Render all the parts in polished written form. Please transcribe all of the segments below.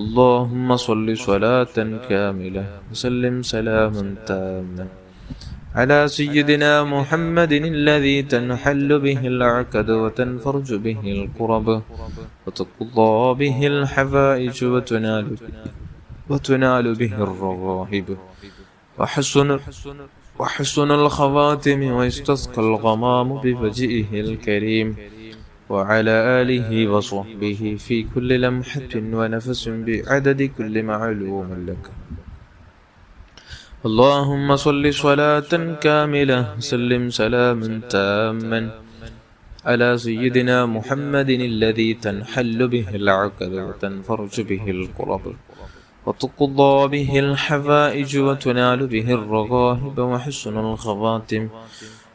اللهم صل صلاة كاملة وسلم سلاما تاما على سيدنا محمد الذي تنحل به العقد وتنفرج به الكرب وتقضى به الحوائج وتنال به الرغائب وحسن الخواتم ويستسقى الغمام بوجهه الكريم وعلى آله وصحبه في كل لمحة ونفس بعدد كل معلوم لك. اللهم صل صلاة كاملة وسلم سلاما تاما على سيدنا محمد الذي تنحل به العقد وتنفرج به الكرب وتقضى به الحوائج وتنال به الرغائب وحسن الخواتم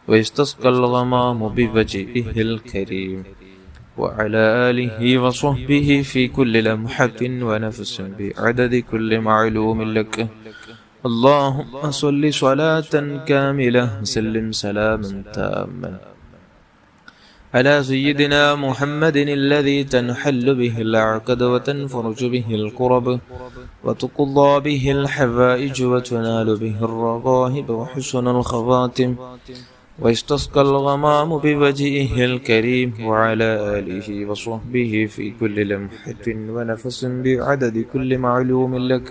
ويستسقى الغمام بوجهه الكريم وعلى آله وصحبه في كل لمحة ونفس بعدد كل معلوم لك. اللهم صل صلاة كاملة وسلم سلاما تاما على سيدنا محمد الذي تنحل به العقد وتنفرج به الكرب وتقضى به الحوائج وتنال به الرغائب وحسن الخواتم ويستسقى الغمام بوجهه الكريم وعلى آله وصحبه في كل لمحة ونفس بعدد كل معلوم لك.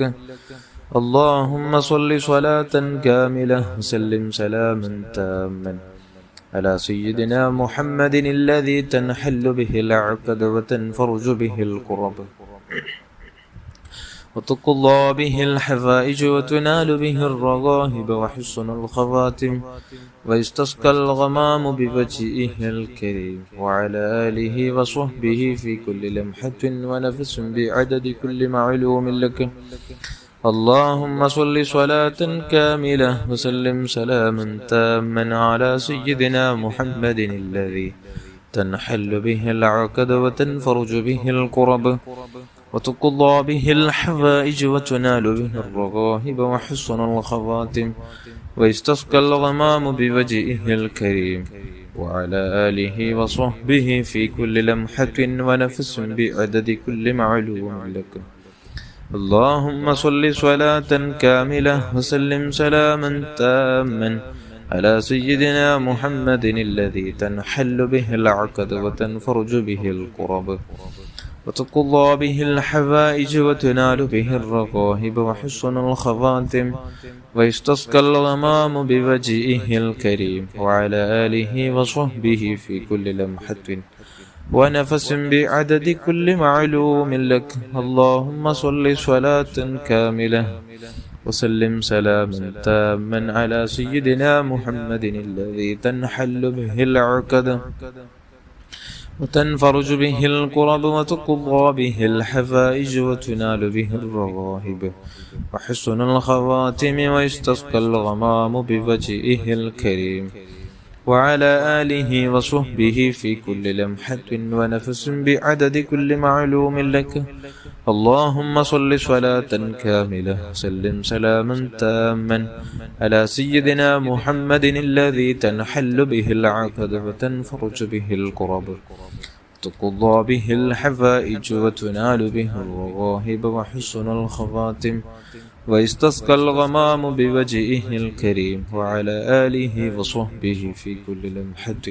اللهم صل صلاة كاملة وسلم سلاما تاما على سيدنا محمد الذي تنحل به العقد وتنفرج به الكرب وتقضى به الحوائج وتنال به الرغائب وحسن الخواتم ويستسقى الغمام بوجهه الكريم وعلى آله وصحبه في كل لمحة ونفس بعدد كل معلوم لك. اللهم صل صلاة كاملة وسلم سلاما تاما على سيدنا محمد الذي تنحل به العقد وتنفرج به الكرب وتقضى به الحوائج وتنال به الرغائب وحسن الخواتم ويستسقى الغمام بوجهه الكريم وعلى آله وصحبه في كل لمحة ونفس بعدد كل معلوم لك. اللهم صل صلاة كاملة وسلم سلاما تاما على سيدنا محمد الذي تنحل به العقد وتنفرج به الكرب وتقضى به الحوائج وتنال به الرغائب وحسن الخواتم ويستسقى الغمام بوجهه الكريم وعلى آله وصحبه في كل لمحة ونفس بعدد كل معلوم لك. اللهم صل صلاة كاملة وسلم سلاما تاما على سيدنا محمد الذي تنحل به العقد وتنفرج به الكرب وتقضى به الحوائج وتنال به الرغائب وحسن الخواتم ويستسقى الغمام بوجهه الكريم وعلى آله وصحبه في كل لمحة ونفس بعدد كل معلوم لك. اللهم صل صلاة كاملة وسلم سلاما تاما على سيدنا محمد الذي تنحل به العقد وتنفرج به الكرب تقضى به الحوائج وتنال به الرغائب وحسن الخواتم ويستسقى الغمام بوجهه الكريم وعلى آله وصحبه في كل لمحة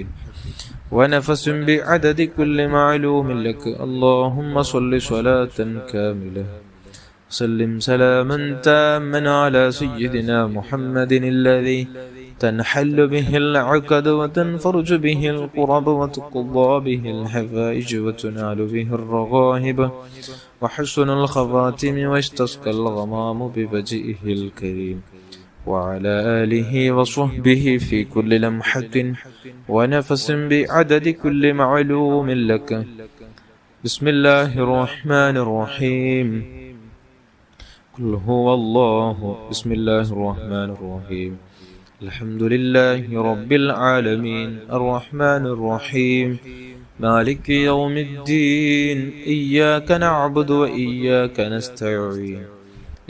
ونفس بعدد كل معلوم لك. اللهم صل صلاة كاملة وسلم سلاما تاما على سيدنا محمد الذي تنحل به العقد وتنفرج به الكرب وتقضى به الحوائج وتنال به الرغائب وحسن الخواتم ويستسقى الغمام بوجهه الكريم وعلى آله وصحبه في كل لمحة ونفس بعدد كل معلوم لك. بسم الله الرحمن الرحيم. قل هو الله. بسم الله الرحمن الرحيم. الحمد لله رب العالمين الرحمن الرحيم مالك يوم الدين إياك نعبد وإياك نستعين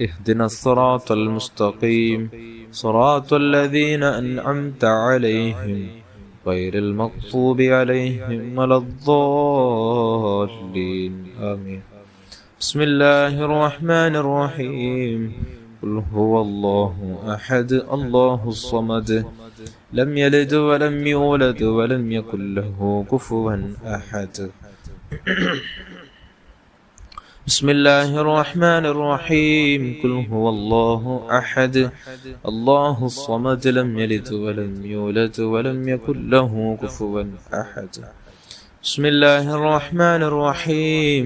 اهدنا الصراط المستقيم صراط الذين أنعمت عليهم غير المغضوب عليهم ولا الضالين آمين. بسم الله الرحمن الرحيم قل هو الله أحد الله الصمد لم يلد ولم يولد ولم يكن له كفوا أحد بسم الله الرحمن الرحيم قل هو الله أحد الله الصمد لم يلد ولم يولد ولم يكن له كفوا أحد بسم الله الرحمن الرحيم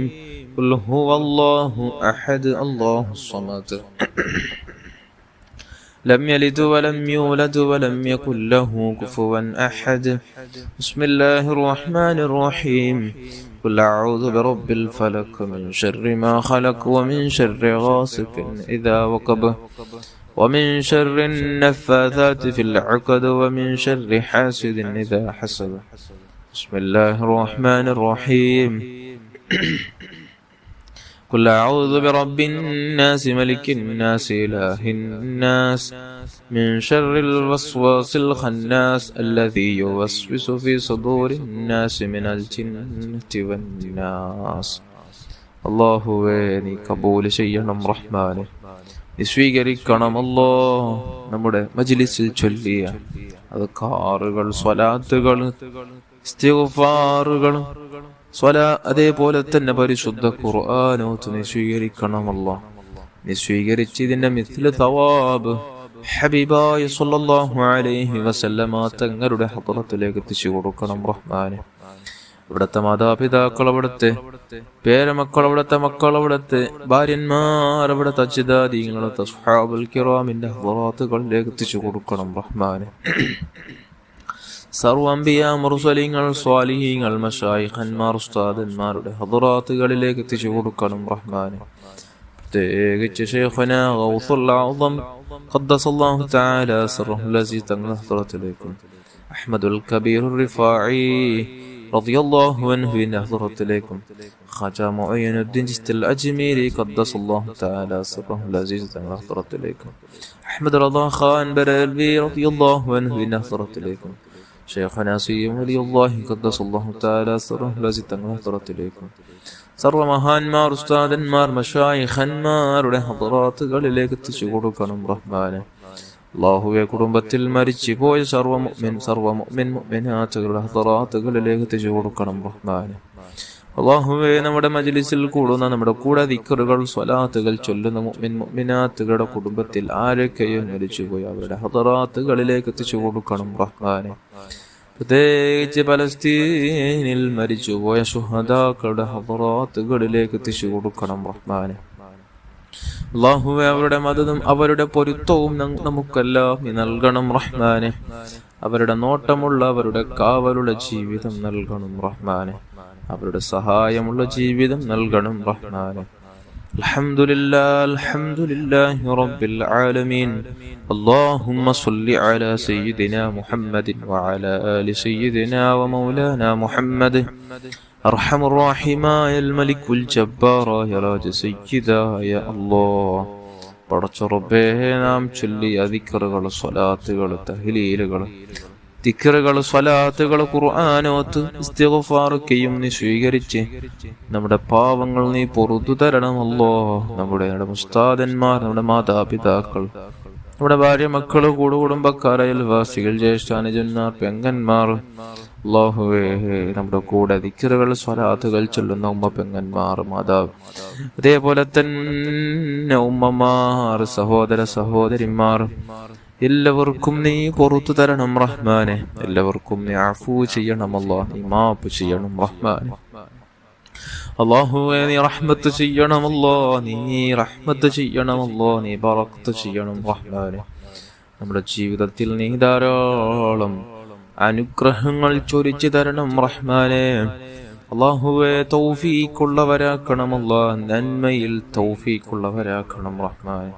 قل هو الله أحد الله الصمد لم يلد ولم يولد ولم يكن له كفوا أحد بسم الله الرحمن الرحيم قل أعوذ برب الفلق من شر ما خلق ومن شر غاسق إذا وقب ومن شر النفاثات في العقد ومن شر حاسد إذا حسد بسم الله الرحمن الرحيم قل أعوذ برب الناس ملك الناس إله الناس من شر الوسواس الخناس الذي يوسوس في صدور الناس من الجنة والناس അല്ലാഹുവേ നീ കബൂൽ ചെയ്യണം റഹ്മാനെ, നീ സ്വീകരിക്കണം അല്ലാ. നമ്മുടെ മജ്ലിസിൽ ചൊല്ലിയ അദ്കാറുകൾ, സ്വലാത്തുകൾ, ഇസ്തിഗ്ഫാറുകൾ, അതേപോലെ തന്നെ പരിശുദ്ധ ഖുർആനോത്ത് നീ സ്വീകരിക്കണമല്ലോ. നീ സ്വീകരിച്ച് ഇതിന്റെ മിഥ്ല തവാബ് ഹബീബായ സ്വല്ലല്ലാഹു അലൈഹി വസല്ലമ തങ്ങളുടെ ഹദ്റത്തിലേക്ക് എത്തിച്ചു കൊടുക്കണം റഹ്മാനെ. ഇവിടുത്തെ മാതാപിതാക്കൾ, അവിടുത്തെ പേരമക്കൾ, അവിടുത്തെ മക്കൾ, അവിടുത്തെ ഭാര്യന്മാർ, അവിടുത്തെ അജ്ദാദീങ്ങൾ, അവിടുത്തെ സ്വഹാബുൽ കിറാമിന്റെ ഹദ്റത്തുകളിലേക്ക് എത്തിച്ചു കൊടുക്കണം റഹ്മാനെ. സർവ്വ അംബിയാ, മുർസലീങ്ങൾ, സ്വാലിഹീങ്ങൾ, മശായിഖന്മാർ, ഉസ്താദന്മാരുടെ ഹദ്റാത്തുകളിലേക്ക് എത്തിച്ചു കൊടുക്കണം റഹ്മാനെ. പ്രത്യേകിച്ച് ശൈഖുനാ ഗൗസുൽ അഅ്സം ഖദ്ദസല്ലാഹു തആല സിർറുൽ അസീസ് തങ്ങളുടെ ഹദ്റത്തിലേക്കും അഹ്മദുൽ കബീർ റിഫാഈ റളിയല്ലാഹു അൻഹുവിന്റെ ഹദ്റത്തിലേക്കും ഖാജ മുഈനുദ്ദീൻ ചിസ്തിൽ അജ്മീരി ഖദ്ദസല്ലാഹു തആല സിർറുൽ അസീസ് തങ്ങളുടെ ഹദ്റത്തിലേക്കും അഹ്മദ് റളാ ഖാൻ ബറൽവി റളിയല്ലാഹു അൻഹുവിന്റെ ഹദ്റത്തിലേക്കും ശൈഖുനാ സയ്യിദ് വലിയുല്ലാഹി ഖദ്ദസല്ലാഹു തആല സിർറുൽ അസീസ് തങ്ങളുടെ ഹദ്റത്തിലേക്കും സർവ്വ മഹാന്മാർ, ഉസ്താദന്മാർ, മശായിഖന്മാരുടെ ഹദ്റാത്തുകളിലേക്ക് എത്തിച്ചു കൊടുക്കണം റഹ്മാനെ. അല്ലാഹുവേ, കുടുംബത്തിൽ മരിച്ചു പോയ സർവ്വ മുഅ്മിനാത്തുകളുടെ ഹദ്റാത്തുകളിലേക്ക് എത്തിച്ചു കൊടുക്കണം റഹ്മാനെ. അല്ലാഹുവേ, നമ്മുടെ മജ്ലിസിൽ കൂടുന്ന, നമ്മുടെ കൂടെ ദിക്റുകൾ, സ്വലാത്തുകൾ ചൊല്ലുന്ന മുഅ്മിനാത്തുകളുടെ കുടുംബത്തിൽ ആരൊക്കെയോ മരിച്ചുപോയി അവരുടെ ഹദ്റാത്തുകളിലേക്ക് എത്തിച്ചു കൊടുക്കണം റഹ്മാനെ. പ്രത്യേകിച്ച് പലസ്തീനിൽ മരിച്ചുപോയ ശുഹദാക്കളുടെ ഹദ്റാത്തുകളിലേക്ക് എത്തിച്ചു കൊടുക്കണം റഹ്മാനെ. അല്ലാഹുവേ, അവരുടെ മദദും അവരുടെ പൊരുത്തവും നമുക്കെല്ലാം നീ നൽകണം റഹ്മാനെ. അവരുടെ നോട്ടമുള്ള, അവരുടെ കാവലുള്ള ജീവിതം നൽകണം റഹ്മാനെ. അവരുടെ സഹായമുള്ള ജീവിതം നൽകണം റഹ്മാനെ. അൽഹംദുലില്ലാഹി റബ്ബിൽ ആലമീൻ. اللهم صل على سيدنا محمد وعلى آل سيدنا ومولانا محمد أرحم الراحمين الملك الجبار يا راج سيدا يا الله. പടച്ച റബ്ബേ, നാം ചൊല്ലിയ ദിക്റുകൾ, സ്വലാത്തുകൾ, തഹ്ലീലുകൾ, ദിക്റുകൾ, സ്വലാത്തുകൾ, ഖുർആനോത്ത്, ഇസ്തിഗ്ഫാറൊക്കെയും നീ സ്വീകരിച്ച് നമ്മുടെ പാവങ്ങൾ നീ പൊറുത്തു തരണമല്ലോ. നമ്മുടെ ഉസ്താദന്മാർ, നമ്മുടെ മാതാപിതാക്കൾ, നമ്മുടെ ഭാര്യ, മക്കള്, കുടുംബക്കാർ, അയൽവാസികൾ, ജ്യേഷ്ഠാനുജന്മാർ, പെങ്ങന്മാർ, അല്ലാഹുവേ, നമ്മുടെ കൂടെ ദിക്റുകൾ, സ്വലാത്തുകൾ ചൊല്ലുന്ന ഉമ്മ, പെങ്ങന്മാർ, മാതാവ്, അതേപോലെ തന്നെ ഉമ്മമാർ, സഹോദര സഹോദരിമാർ, എല്ലാവർക്കും നീ പുറത്തു തരണം റഹ്മാനെ. എല്ലാവർക്കും നീ അഫൂ ചെയ്യണമല്ലോ, നീ മാപ്പ് ചെയ്യണം റഹ്മാനെ. അല്ലാഹുവേ, നീ റഹ്മത്ത് ചെയ്യണമല്ലോ, നീ റഹ്മത്ത് ചെയ്യണമല്ലോ, നീ ബറക്കത്ത് ചെയ്യണം റഹ്മാനെ. നമ്മുടെ ജീവിതത്തിൽ നീ ധാരാളം അനുഗ്രഹങ്ങൾ ചൊരിച്ചു തരണം റഹ്മാനെ. അല്ലാഹുവേ, തൗഫീഖുള്ളവരാക്കണമല്ലോ, നന്മയിൽ തൗഫീഖുള്ളവരാക്കണം റഹ്മാനെ.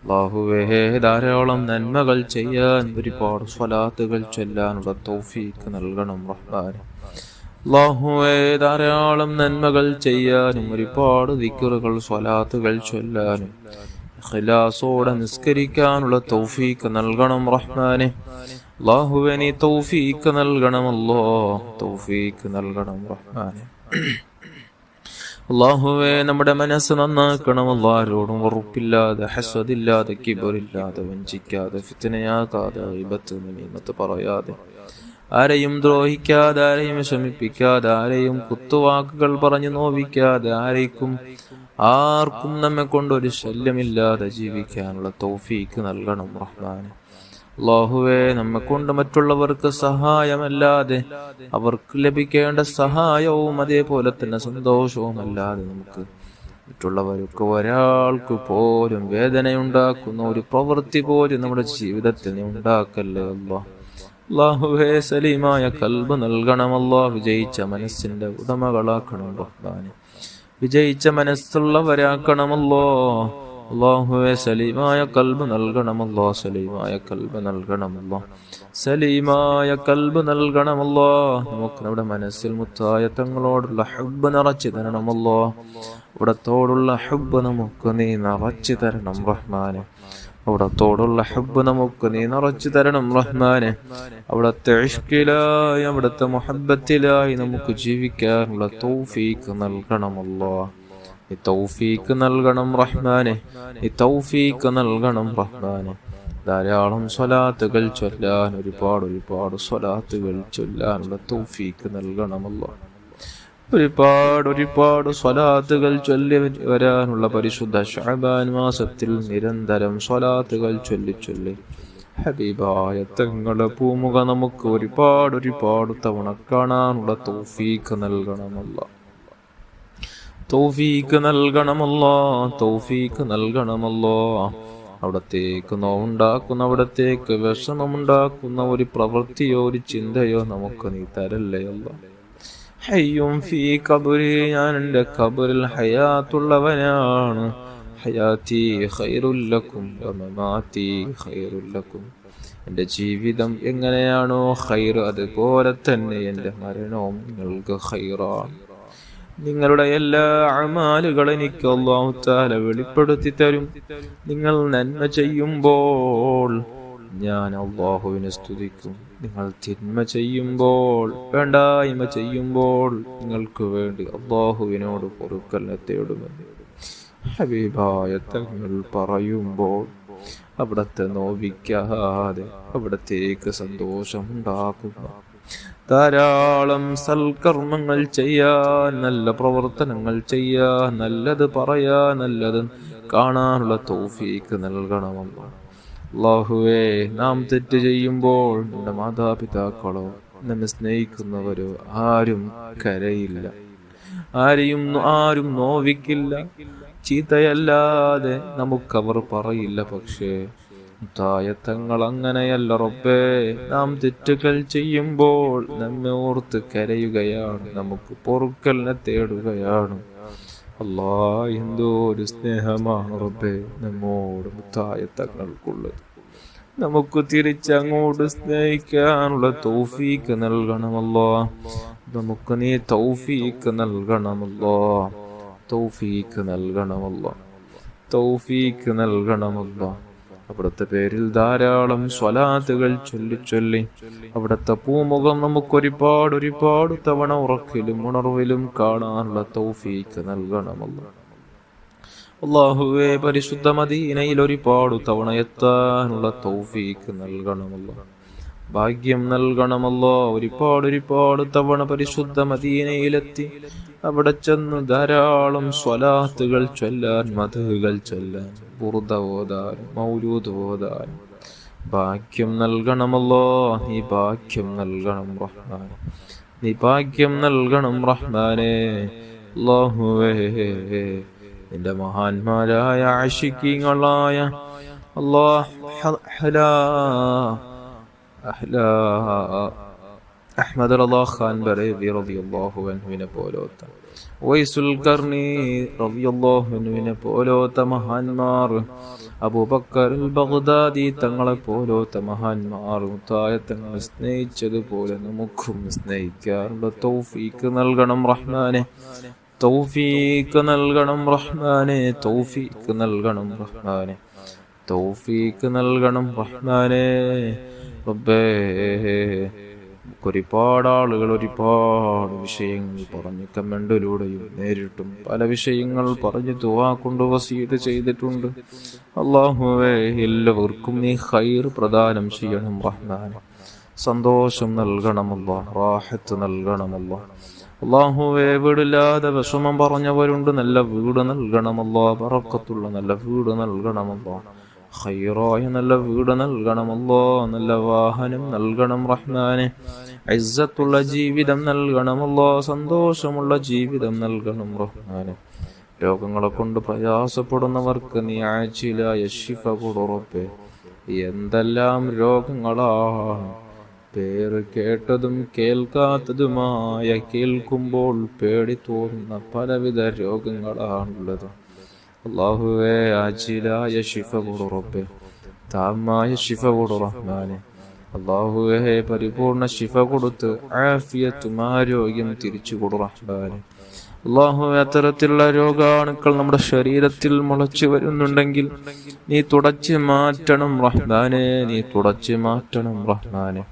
അല്ലാഹുവേ, ധാരാളം നന്മകൾ ചെയ്യാൻ, ഒരുപാട് സ്വലാത്തുകൾ ചൊല്ലാനുള്ള തൗഫീഖ് നൽകണം റഹ്മാനെ. അല്ലാഹുവേ, ധാരാളം നന്മകൾ ചെയ്യാനും, ഒരുപാട് ദിക്റുകൾ, സ്വലാത്തുകൾ ചൊല്ലാനും, ഇഖ്ലാസോടെ നിസ്കരിക്കാനുള്ള തൗഫീഖ് നൽകണം റഹ്മാനെ. അല്ലാഹുവേ, നീ തൗഫീഖ് നൽകണമല്ലോ, തൗഫീഖ് നൽകണം റഹ്മാനെ. അല്ലാഹുവേ നമ്മുടെ മനസ്സ് നന്നാക്കണം. ആരോടും വെറുപ്പില്ലാതെ, ഹസദില്ലാതെ, കിബറില്ലാതെ, വഞ്ചിക്കാതെ, ഫിത്നയാകാതെ, ഗീബത്ത് നമീമത്ത് പറയാതെ, ആരെയും ദ്രോഹിക്കാതെ, ആരെയും വിഷമിപ്പിക്കാതെ, ആരെയും കുത്തുവാക്കുകൾ പറഞ്ഞു നോവിക്കാതെ, ആർക്കും നമ്മെ കൊണ്ടൊരു ശല്യമില്ലാതെ ജീവിക്കാനുള്ള തൗഫീക്ക് നൽകണം റഹ്മാനെ. അല്ലാഹുവേ, നമ്മെ കൊണ്ട് മറ്റുള്ളവർക്ക് സഹായമല്ലാതെ, അവർക്ക് ലഭിക്കേണ്ട സഹായവും അതേപോലെ തന്നെ സന്തോഷവും അല്ലാതെ നമുക്ക് മറ്റുള്ളവർക്ക് ഒരാൾക്ക് പോലും വേദനയുണ്ടാക്കുന്ന ഒരു പ്രവൃത്തി പോലും നമ്മുടെ ജീവിതത്തിൽ നീ ഉണ്ടാക്കല്ലേ അല്ലാഹ്. അല്ലാഹുവേ, സലീമായ കൽബ് നൽകണമല്ലോ. വിജയിച്ച മനസ്സിന്റെ ഉടമകളാക്കണം റഹ്മാനെ. വിജയിച്ച മനസ്സുള്ളവരാക്കണമല്ലോ. അല്ലാഹുവേ, സലീമായ കൽബ് നൽകണമല്ലോ. സലീമായ കൽബ് നൽകണമല്ലോ. സലീമായ കൽബ് നൽകണമല്ലോ. നമുക്ക് നമ്മുടെ മനസ്സിൽ മുത്തായ തങ്ങളോടുള്ള ഹബ്ബ് നിറച്ചു തരണമല്ലോ. അവിടത്തോടുള്ള ഹബ്ബ് നമുക്ക് നീ നിറച്ചു തരണം റഹ്മാനെ. അവിടത്തോടുള്ള ഹബ്ബ് നമുക്ക് നീ നിറച്ചു തരണം റഹ്മാനെ. അവിടത്തെ ഇഷ്കിലായി, അവിടത്തെ മുഹബ്ബത്തിലായി നമുക്ക് ജീവിക്കാനുള്ള തൗഫീക്ക് നൽകണമല്ലോ. ഈ തൗഫീക്ക് നൽകണം റഹ്മാനെ. ഈ തൗഫീക്ക് നൽകണം റഹ്മാനെ. ധാരാളം സ്വലാത്തുകൾ ചൊല്ലാൻ, ഒരുപാട് സ്വലാത്തുകൾ ചൊല്ലാനുള്ള തൗഫീക്ക് നൽകണമല്ലോ. ഒരുപാട് സ്വലാത്തുകൾ ചൊല്ലി വരാനുള്ള പരിശുദ്ധ ശഅബാൻ മാസത്തിൽ നിരന്തരം സ്വലാത്തുകൾ ചൊല്ലി ഹബീബായ തങ്ങളുടെ പൂമുഖ നമുക്ക് ഒരുപാട് തവണ കാണാനുള്ള തൗഫീക്ക് നൽകണമല്ലോ. തൗഫീക്ക് നൽകണമല്ലോ. തൗഫീക്ക് നൽകണമല്ലോ. അവിടത്തേക്ക് നോവുണ്ടാക്കുന്ന, അവിടത്തേക്ക് വിഷമമുണ്ടാക്കുന്ന ഒരു പ്രവൃത്തിയോ ഒരു ചിന്തയോ നമുക്ക് നീ തരല്ലേ അല്ലാ. ഹയ്യും ഫീ ഖബറി, ഞാൻ എൻ്റെ ഖബറിൽ ഹയാത്തുള്ളവനാണ്. ഹയാത്തി ഖൈറുൽ ലക്കും വമമാതി ഖൈറുൽ ലക്കും. എൻ്റെ ജീവിതം എങ്ങനെയാണോ ഖൈർ, അതുപോലെ തന്നെ എൻ്റെ മരണവും നിങ്ങൾക്ക് ഖൈറാണ്. നിങ്ങളുടെ എല്ലാ അമാലുകളും എനിക്ക് അല്ലാഹു തആല വെളിപ്പെടുത്തി തരും. നിങ്ങൾ നന്മ ചെയ്യുമ്പോൾ ഞാൻ അല്ലാഹുവിനെ സ്തുതിക്കും. നിങ്ങൾ തിന്മ ചെയ്യുമ്പോൾ, വേണ്ടായ്മ ചെയ്യുമ്പോൾ നിങ്ങൾക്ക് വേണ്ടി അല്ലാഹുവിനോട് പൊറുക്കലിനെ തേടുമെന്ന് ഹബീബായ തങ്ങൾ പറയുമ്പോൾ, അവിടത്തെ നോവിക്കാതെ അവിടത്തേക്ക് സന്തോഷമുണ്ടാക്കുക, ധാരാളം സൽക്കർമ്മങ്ങൾ ചെയ്യാൻ, നല്ല പ്രവർത്തനങ്ങൾ ചെയ്യാൻ, നല്ലത് പറയാൻ, നല്ലത് കാണാനുള്ള തൗഫീക്ക് നൽകണമെന്ന്. അല്ലാഹുവേ, നാം തെറ്റ് ചെയ്യുമ്പോൾ നമ്മുടെ മാതാപിതാക്കളോ നമ്മെ സ്നേഹിക്കുന്നവരോ ആരും കരയില്ല, ആരും നോവിക്കില്ല, ചീത്തയല്ലാതെ നമുക്കവർ പറയില്ല. പക്ഷേ തങ്ങൾ അങ്ങനെയല്ല റബ്ബേ. നാം തെറ്റുകൾ ചെയ്യുമ്പോൾ നമ്മെ ഓർത്ത് കരയുകയാണ്, നമുക്ക് പൊറുക്കലിനെ തേടുകയാണ്. അല്ലാ, എന്തോ ഒരു സ്നേഹമാണ് റബ്ബേ നമ്മോട് തങ്ങൾക്കുള്ളത്. നമുക്ക് തിരിച്ചങ്ങോട്ട് സ്നേഹിക്കാനുള്ള തൗഫീക്ക് നൽകണമല്ലോ. നമുക്ക് നീ തൗഫീക്ക് നൽകണമല്ലോ. തൗഫീക്ക് നൽകണമല്ലോ. തൗഫീക്ക് നൽകണമല്ലോ. അവിടുത്തെ പേരിൽ ധാരാളം സ്വലാത്തുകൾ ചൊല്ലി അവിടുത്തെ പൂമുഖം നമുക്ക് ഒരുപാട് തവണ ഉറക്കിലും ഉണർവിലും കാണാനുള്ള തൗഫീക്ക് നൽകണമല്ലോ. അല്ലാഹുവേ, പരിശുദ്ധ മദീനയിൽ ഒരുപാട് തവണ എത്താനുള്ള തൗഫീക്ക് നൽകണമല്ലോ. ഭാഗ്യം നൽകണമല്ലോ. ഒരുപാട് തവണ പരിശുദ്ധ മദീനയിലെത്തി അവിടെ ചെന്ന് ധാരാളം സ്വലാത്തുകൾ ചൊല്ലാൻ, മദ്ഹുകൾ ചൊല്ലാൻ, ബുർദ ഓതാൻ, മൗലൂദ് ഓതാൻ ഭാഗ്യം നൽകണമല്ലോ. നീ ഭാഗ്യം നൽകണം റഹ്മാനെ. നീ ഭാഗ്യം നൽകണം റഹ്മാനെ. അല്ലാഹുവേ, നിന്റെ മഹാന്മാരായ ആശിഖീങ്ങളായ അഹ്മദ് റളാ ഖാൻ ബറേവി റളിയല്ലാഹു അൻഹുവിനെ പോലോത്ത, വൈസുൽ ഖർനി റളിയല്ലാഹു അൻഹുവിനെ പോലോത്ത മഹാന്മാർ, അബൂബക്കർ അൽ ബഗ്ദാദി തങ്ങളെ പോലോത്ത മഹാന്മാർ മുത്തായ തങ്ങളെ സ്നേഹിച്ചതുപോലെ നമുക്കും സ്നേഹിക്കാനുള്ള തൗഫീക്ക് നൽകണം റഹ്മാനെ. തൗഫീക്ക് നൽകണം റഹ്മാനെ. തൗഫീക്ക് നൽകണം റഹ്മാനെ. തൗഫീക്ക് നൽകണം റഹ്മാനെ. റബ്ബേ, ഒരുപാട് ആളുകൾ ഒരുപാട് വിഷയങ്ങൾ പറഞ്ഞ് കമന്റിലൂടെയും നേരിട്ടും പല വിഷയങ്ങൾ പറഞ്ഞ് ദുആ കൊണ്ട് വസീയത്ത് ചെയ്തിട്ടുണ്ട്. അല്ലാഹുവേ, എല്ലാവർക്കും നീ ഖൈർ പ്രദാനം ചെയ്യണം റഹ്മാനെ. സന്തോഷം നൽകണമല്ലോ, റാഹത്ത് നൽകണമല്ലോ. അല്ലാഹുവേ, വീടില്ലാതെ വിഷമം പറഞ്ഞവരുണ്ട്, നല്ല വീട് നൽകണമല്ലോ. ബറക്കത്തുള്ള നല്ല വീട് നൽകണമല്ലോ. ഖൈറായ നല്ല വീട് നൽകണമല്ലോ. നല്ല വാഹനം നൽകണം റഹ്മാനെ. ഇസ്സത്തുള്ള ജീവിതം നൽകണമല്ലോ. സന്തോഷമുള്ള ജീവിതം നൽകണം റഹ്മാനെ. രോഗങ്ങളെ കൊണ്ട് പ്രയാസപ്പെടുന്നവർക്ക് നീ ആജിലായ ശിഫ കൊടു റബ്ബേ. എന്തെല്ലാം രോഗങ്ങളാണ്, പേര് കേട്ടതും കേൾക്കാത്തതുമായ, കേൾക്കുമ്പോൾ പേടി തോന്നുന്ന പലവിധ രോഗങ്ങളാണുള്ളത്. അല്ലാഹുവേ, ആജിലായ ശിഫ കൊടു റബ്ബേ. താമായ ശിഫ കൊടു റഹ്മാനെ. അല്ലാഹുവേ, പരിപൂർണ ശിഫ കൊടുത്ത് ആഫിയത്തും ആരോഗ്യം തിരിച്ചു കൊടു റഹ്മാനെ. അല്ലാഹുവേ, അത്തരത്തിലുള്ള രോഗാണുക്കൾ നമ്മുടെ ശരീരത്തിൽ മുളച്ചു വരുന്നുണ്ടെങ്കിൽ നീ തുടച്ചു മാറ്റണം റഹ്മാനെ. നീ തുടച്ചു മാറ്റണം റഹ്മാനെ.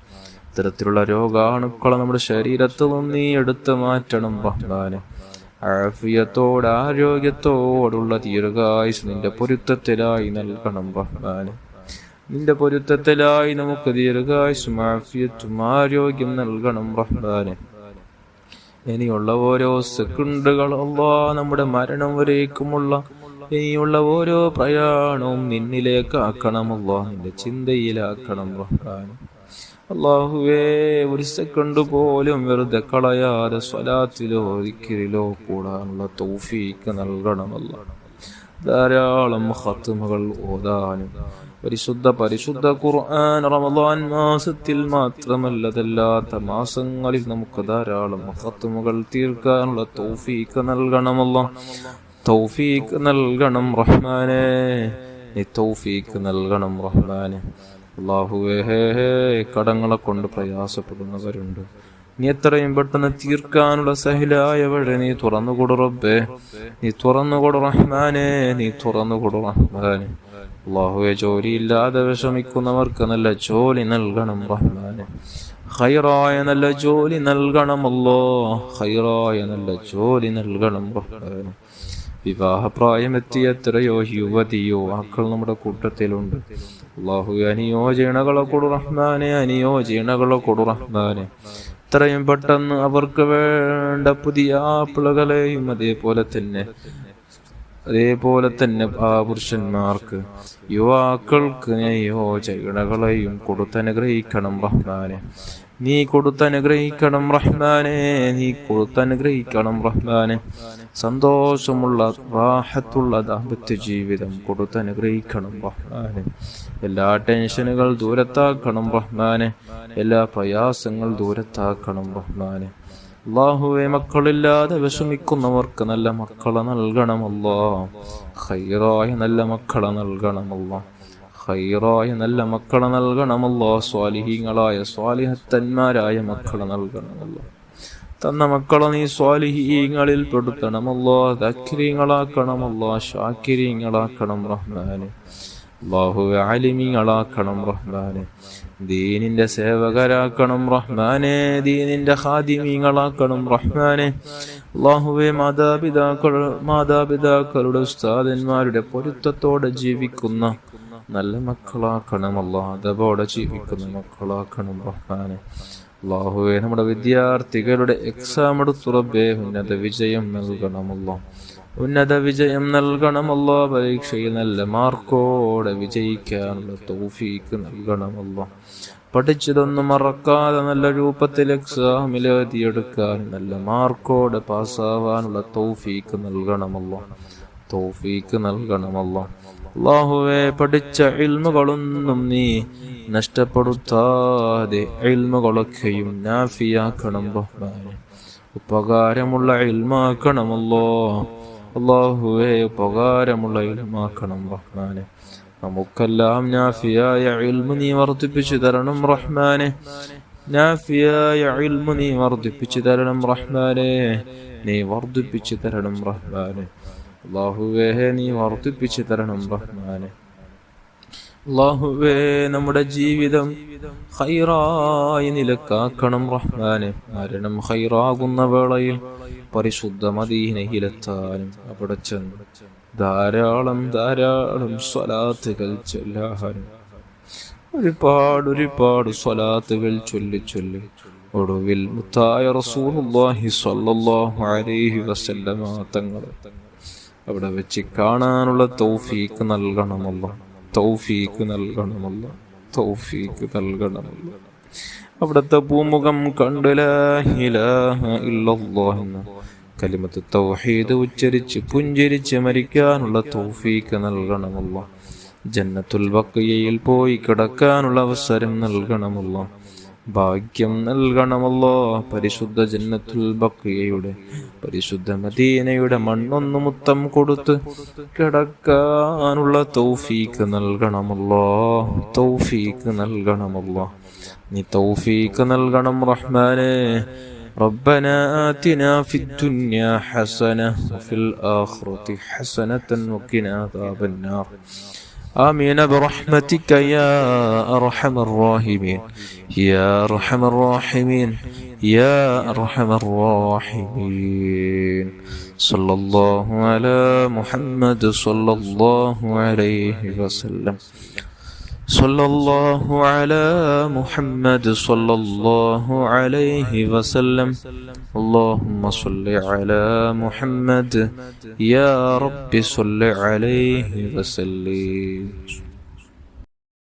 അത്തരത്തിലുള്ള രോഗാണുക്കളെ നമ്മുടെ ശരീരത്തിൽ നിന്ന് നീ എടുത്തു മാറ്റണം റഹ്മാനെ. ആഫിയത്തോട് ആരോഗ്യത്തോടുള്ള ദീർഘായുസ് നിന്റെ പൊരുത്തത്തിലായി നൽകണം റഹ്മാനെ. നിന്റെ പൊരുത്തത്തിലായി നമുക്ക് ദീർഘായുസും ആഫിയത്തും ആരോഗ്യം നൽകണം റഹ്മാനെ. ഇനിയുള്ള ഓരോ സെക്കൻഡുകൾ അല്ലാഹ്, നമ്മുടെ മരണം വരേക്കുമുള്ള ഇനിയുള്ള ഓരോ പ്രയാണവും നിന്നിലേക്ക് ആക്കണമല്ലോ, നിന്റെ ചിന്തയിലാക്കണം റഹ്മാനെ. അല്ലാഹുവേ, ഒരു സെക്കൻഡ് പോലും വെറുതെ കളയാതെ സ്വലാത്തിലോ ദിക്റിലോ കൂടാനുള്ള തൗഫീഖ് നൽകണമല്ലോ. ധാരാളം ഖത്മുകൾ ഓതാനും പരിശുദ്ധ ഖുർആൻ റമദാൻ മാസത്തിൽ മാത്രമല്ലതല്ലാത്ത മാസങ്ങളിൽ നമുക്ക് ധാരാളം ഖത്മുകൾ തീർക്കാനുള്ള തൗഫീഖ് നൽകണമല്ലോ. തൗഫീഖ് നൽകണം റഹ്മാനെ. നീ തൗഫീഖ് നൽകണം റഹ്മാനെ. അല്ലാഹുവേ, കടങ്ങളെ കൊണ്ട് പ്രയാസപ്പെടുന്നവരുണ്ട്, നീ എത്രയും പെട്ടെന്ന് തീർക്കാനുള്ള സഹിലായ വഴി നീ തുറന്നുകൊടു റബ്ബേ. നീ തുറന്നുകൊടു റഹ്മാനെ. നീ തുറന്നുകൊടു റഹ്മാനെ. അല്ലാഹുവേ, ജോലിയില്ലാതെ വിഷമിക്കുന്നവർക്ക് നല്ല ജോലി നൽകണം റഹ്മാനെ. ഖൈറായ നല്ല ജോലി നൽകണമല്ലോ. ഖൈറായ നല്ല ജോലി നൽകണം റഹ്മാനെ. വിവാഹപ്രായമെത്തിയ എത്രയോ യുവതിയുവാക്കൾ നമ്മുടെ കൂട്ടത്തിലുണ്ട്. അല്ലാഹുവേ, അനുയോജനകളെ കൊടു റഹ്മാനെ. അനുയോജനകളെ കൊടു റഹ്മാനെ. എത്രയും പെട്ടെന്ന് അവർക്ക് വേണ്ട പുതിയ ആപ്പിളുകളെയും അതേപോലെ തന്നെ ആ പുരുഷന്മാർക്ക് യുവാക്കൾക്ക് യോജനകളെയും കൊടുത്തനുഗ്രഹിക്കണം റഹ്മാനെ. നീ കൊടുത്തനുഗ്രഹിക്കണം റഹ്മാനെ. നീ കൊടുത്തനുഗ്രഹിക്കണം റഹ്മാനെ. സന്തോഷമുള്ള റാഹത്തുള്ള ദാമ്പത്യ ജീവിതം കൊടുത്തനുഗ്രഹിക്കണം റഹ്മാനെ. എല്ലാ ടെൻഷനുകൾ ദൂരത്താക്കണം റഹ്മാനെ. എല്ലാ പ്രയാസങ്ങൾ ദൂരത്താക്കണം റഹ്മാനെ. അല്ലാഹുവേ, മക്കളില്ലാതെ വിഷമിക്കുന്നവർക്ക് നല്ല മക്കളെ നൽകണമല്ലോ. ഖൈറായ നല്ല മക്കളെ നൽകണമല്ലോ. ഖൈറായ നല്ല മക്കളെ നൽകണമല്ലോ. സ്വാലിഹീങ്ങളായ സ്വാലിഹത്തന്മാരായ മക്കളെ നൽകണമല്ലോ. തന്ന മക്കളെ നീ സ്വാലിഹീങ്ങളിൽ പെടുത്തണമല്ലോ. ദാക്കിരീങ്ങളാക്കണമല്ലോ. ഷാക്കിരീങ്ങളാക്കണം റഹ്മാനെ. അല്ലാഹുവേ, ആലിമീങ്ങളാക്കണം റഹ്മാനെ. ദീനിന്റെ സേവകരാക്കണം റഹ്മാനെ. ദീനിന്റെ ഖാദിമീങ്ങളാക്കണം റഹ്മാനെ. അല്ലാഹുവേ, മാതാപിതാക്കളുടെ ഉസ്താദന്മാരുടെ പൊരുത്തത്തോടെ ജീവിക്കുന്ന നല്ല മക്കളാക്കണം. അതോടെ ജീവിക്കുന്ന മക്കളാക്കണം റഹ്മാനെ. അല്ലാഹുവേ, നമ്മുടെ വിദ്യാർത്ഥികളുടെ എക്സാം എടുത്തു റബ്ബേ, ഉന്നത വിജയം നൽകണമല്ലോ. ഉന്നത വിജയം നൽകണമല്ലോ. പരീക്ഷയിൽ നല്ല മാർക്കോടെ വിജയിക്കാനുള്ള തൗഫീഖ് നൽകണമല്ലോ. പഠിച്ചതൊന്നും മറക്കാതെ നല്ല രൂപത്തിൽ എക്സാമിൽ എഴുതിയെടുക്കാൻ നല്ല മാർക്കോടെ പാസ്സാവാനുള്ള തൗഫീഖ് നൽകണമല്ലോ. തൗഫീഖ് നൽകണമല്ലോ. അല്ലാഹുവേ, പഠിച്ച ഇൽമുകളൊന്നും നീ നഷ്ടപ്പെടുത്താതെ ഇൽമുകളൊക്കെയും നാഫിയാക്കണം റഹ്മാനെ. ഉപകാരമുള്ള ഇൽമാക്കണമല്ലോ. അല്ലാഹുവേ, ഉപകാരമുള്ള ഇൽമാക്കണം റഹ്മാനെ. നമുക്കെല്ലാം നാഫിയായ ഇൽമു നീ വർദ്ധിപ്പിച്ചു തരണം റഹ്മാനെ. നാഫിയായ ഇൽമു നീ വർദ്ധിപ്പിച്ചു തരണം റഹ്മാനെ. നീ വർദ്ധിപ്പിച്ചു തരണം റഹ്മാനെ. അല്ലാഹുവേ, നീ വർദ്ധിപ്പിച്ചു തരണം റഹ്മാനെ. അല്ലാഹുവേ നമ്മുടെ ജീവിതം ഖൈറായ നിലക്കാക്കണം റഹ്മാനെ. മരണം ഖൈറാകുന്ന വേളയിൽ പരിശുദ്ധ മദീനയിലെത്താനും അവിടെ ചെന്ന് ധാരാളം സ്വലാത്തുകൾ ചൊല്ലാനും ഒരുപാട് സ്വലാത്തുകൾ ചൊല്ലി ഒടുവിൽ മുത്തായ റസൂലുള്ളാഹി സ്വല്ലല്ലാഹു അലൈഹി വസല്ലമ തങ്ങളെ അവിടെ വെച്ച് കാണാനുള്ള തൗഫീഖ് നൽകണമല്ലോ. അവിടുത്തെ പൂമുഖം കണ്ട് ലാ ഇലാഹ ഇല്ലല്ലാഹ് എന്ന കലിമത്ത് തൗഹീദ് ഉച്ചരിച്ച് പുഞ്ചിരിച്ച് മരിക്കാനുള്ള തൗഫീഖ് നൽകണമല്ലോ. ജന്നത്തുൽ ബഖിയയിൽ പോയി കിടക്കാനുള്ള അവസരം നൽകണമല്ലോ. ഭാഗ്യം നൽകണമല്ലോ. പരിശുദ്ധ ജന്നത്തുൽ ബഖിയയുടെ പരിശുദ്ധ മദീനയുടെ മണ്ണൊന്ന് മുത്തം കൊടുത്ത് കിടക്കാനുള്ള തൗഫീഖ് നൽകണമല്ലോ. നീ തൗഫീഖ് നൽകണം റഹ്മാനേ. ربنا آتنا في الدنيا حسنة وفي الآخرة حسنة وقنا عذاب النار. آمين برحمتك يا أرحم الراحمين يا أرحم الراحمين يا أرحم الراحمين. صلى الله على محمد صلى الله عليه وسلم. صلى الله على محمد صلى الله عليه وسلم. اللهم صل على محمد يا رب صل عليه وسلم.